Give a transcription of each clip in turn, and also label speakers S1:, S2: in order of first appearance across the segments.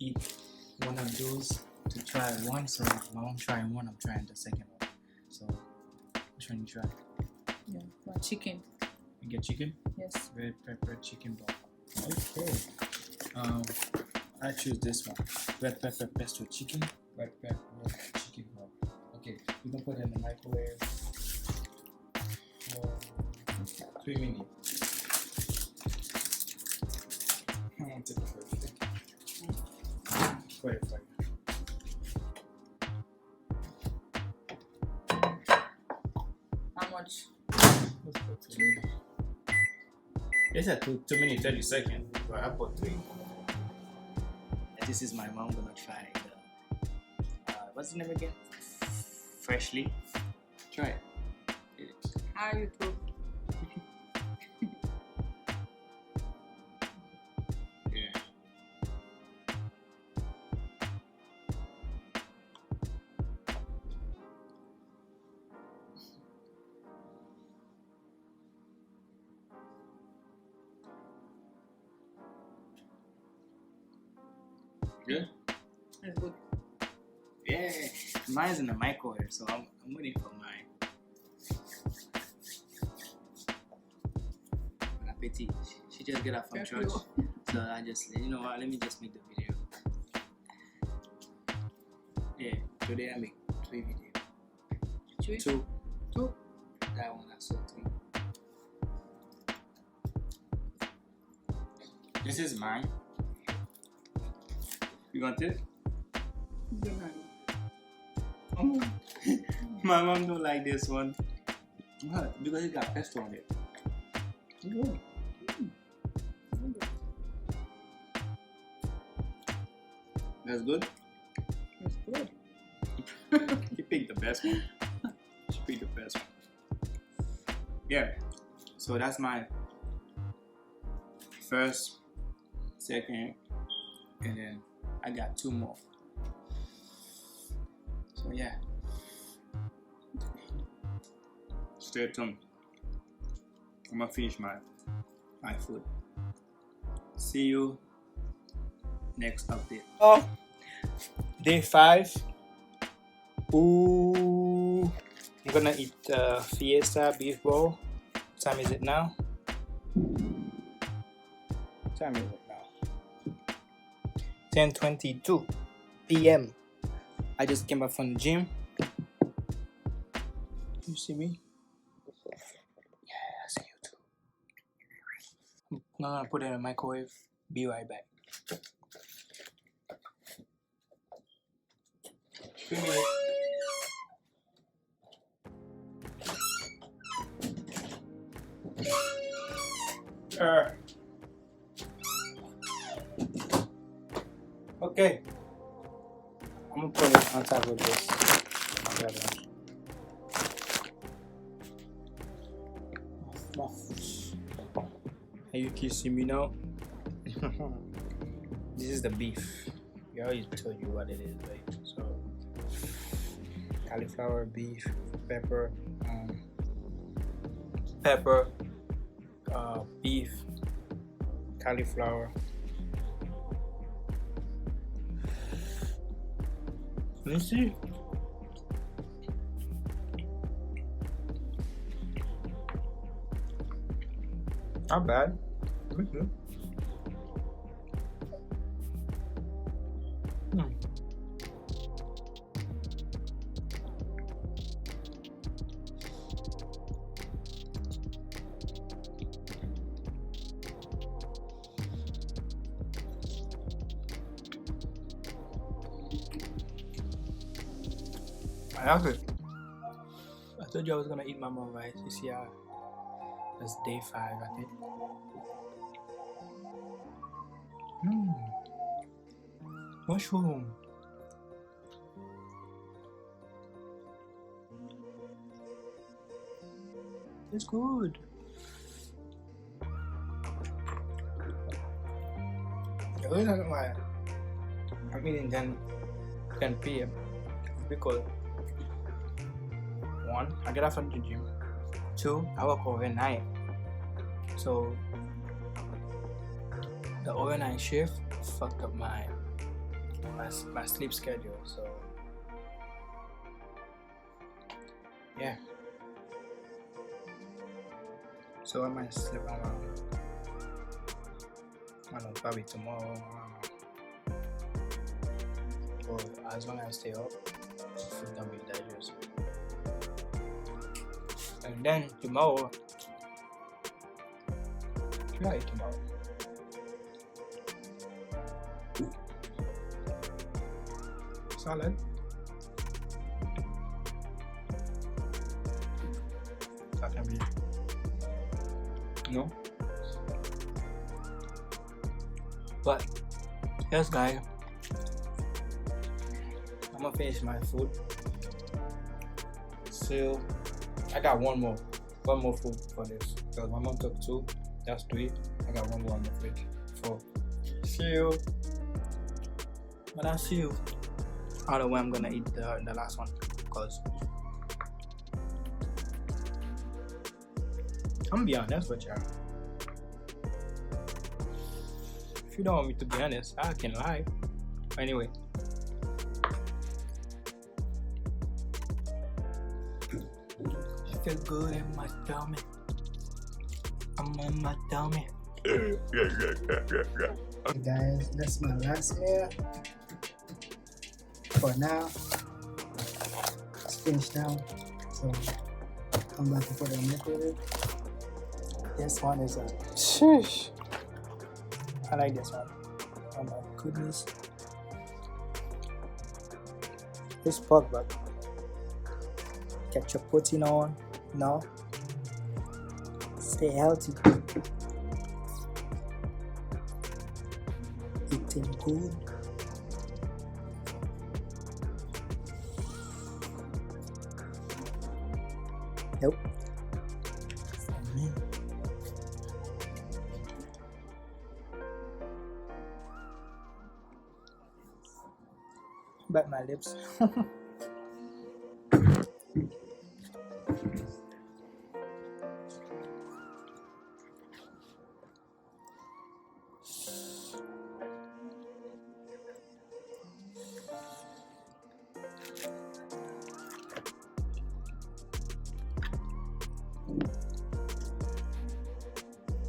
S1: eat one of those to try one. So my mom trying one, I'm trying the second one. So which one you try?
S2: Yeah, my chicken.
S1: You get chicken?
S2: Yes.
S1: Red pepper chicken ball. Okay. I choose this one. Red pepper pesto chicken. Red pepper chicken ball. Okay, you can put it in the microwave for 3 minutes. I'm gonna take it for a second. Wait.
S2: How much?
S1: Let's put 3 minutes. It said 2 minutes 30 seconds, but I put 3. This is my mom gonna try the what's the name again? Freshly. Try it.
S2: How you cook?
S1: Yeah. Good?
S2: It's good.
S1: Yeah. Mine's in the microwave, so I'm waiting for mine. Bon appetit. She just got out from
S2: Thank
S1: church.
S2: you.
S1: So I just, you know what, let me just make the video. Yeah, today I make 3 videos.
S2: Three?
S1: 2.
S2: Two.
S1: That one I saw 3. This is mine. You want it?
S2: Good night.
S1: My mom don't like this one. What? Because it got pesto on it.
S2: Good.
S1: That's good?
S2: It's good.
S1: You picked the best one. She picked the best one. Yeah. So that's my first, second, and then I got 2 more. So yeah. Stay tuned. I'm gonna finish my food. See you next update. Oh, day 5. Ooh, I'm gonna eat Fiesta beef bowl. What time is it now? What time is it now? 10:22 p.m. I just came back from the gym. You see me? Yeah, I see you too. I'm gonna put it in the microwave. Be right back. 3 minutes. Okay. I'm gonna put it on top of this. You can see me now. This is the beef. I always told you what it is, right? So cauliflower, beef, pepper, beef, cauliflower. Let me see. Not bad. Mm-hmm. I have it. I told you I was gonna eat my mom rice. You see how that's day 5, I think. Mushroom. It's good. The reason why I'm eating 10 p.m. because 1, I get off from the gym. 2, I work overnight. So the overnight shift fucked up my my sleep schedule. So yeah. So I might sleep around, I don't know, probably tomorrow. Or as long as I stay up, food don't be dangerous. And then tomorrow, what I eat tomorrow? Salad. That can be. No. But yes, guys, I'm gonna finish my food. So I got one more food for this. Because my mom took 2, that's 3. I got one more on the fridge. 4. See you. But I'll see you. I don't know when I'm gonna eat the last one. Because I'm gonna be honest with you. If you don't want me to be honest, I can lie. Anyway. I feel good in my tummy. I'm on my tummy. Hey guys, that's my last meal. For now, it's finished now. So I'm about to put it in the microwave. This one is a sheesh. I like this one. Oh my goodness. This pork butt. Get your protein on. No. Stay healthy. Eating good. Nope. For me. Bite my lips.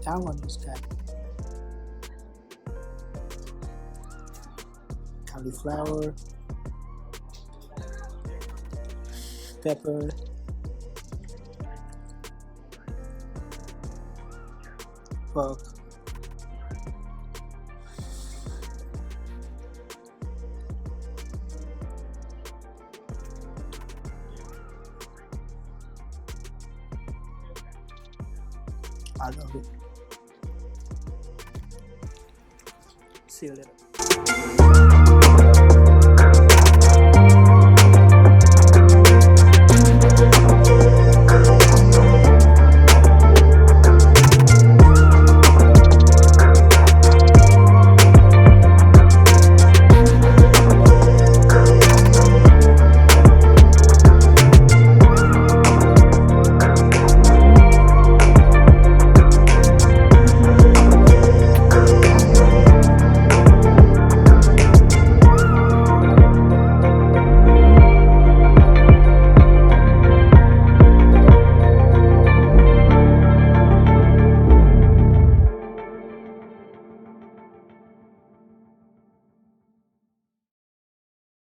S1: That one is good. Cauliflower, pepper, pork, I love it. See you later.